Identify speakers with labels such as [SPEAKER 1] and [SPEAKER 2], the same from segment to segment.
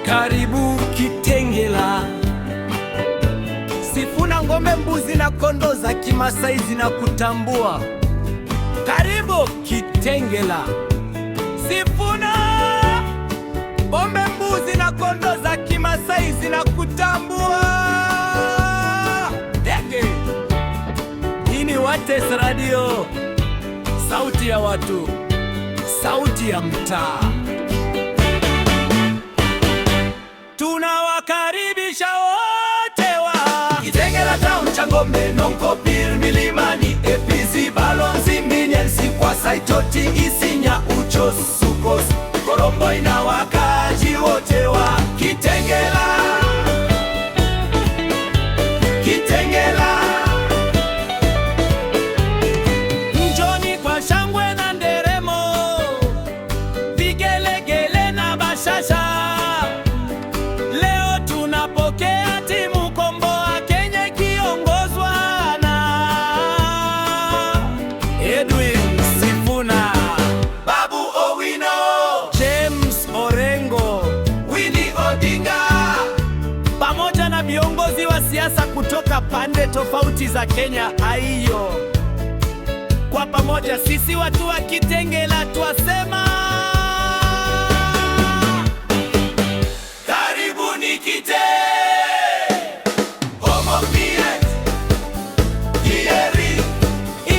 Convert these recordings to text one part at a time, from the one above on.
[SPEAKER 1] Karibu Kitengela, Sifuna ngombe, mbuzi na kondoo za Kimasai zinakutambua. Karibu Kitengela, Sifuna ngombe, mbuzi na kondoo za Kimasai zinakutambua. Dege, hii ni Wates Radio, sauti ya watu, sauti ya mtaa. Tunawakaribisha wote wa Kitengela town, Changombe, Nonkopir, Milimani, Epizi, Balonzi, Minyensi, kwa Saitoti, Isinya, Uchos, Sukos, Koromboy na wakaji wote wa Kitengela. Kitengela, njoni kwa shangwe na nderemo, vigelegele na bashasha. Leo tunapokea timu Komboa Kenya kiongozwa na Edwin Sifuna, Babu Owino, James Orengo, Winnie Odinga, pamoja na viongozi wa siasa kutoka pande tofauti za Kenya. Aiyo, kwa pamoja sisi watu wa Kitengela twasema karibuni Kite,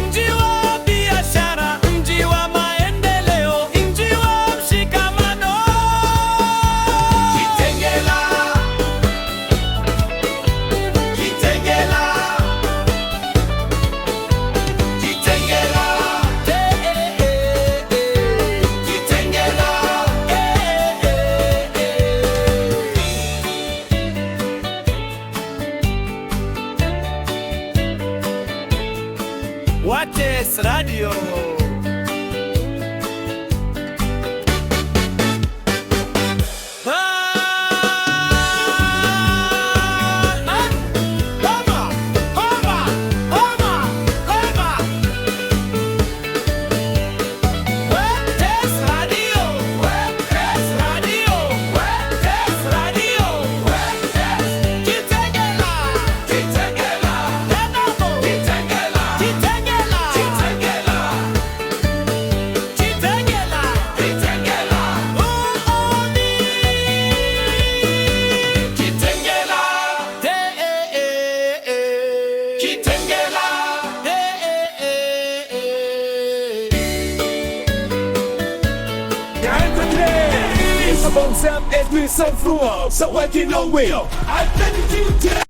[SPEAKER 1] mji wa biashara, mji wa maendeleo, mji wa mshikamano. Kitengela, Kitengela, Kitengela, Kitengela, Wates Radio.
[SPEAKER 2] Edwin Sifuna, so I can know where I've been to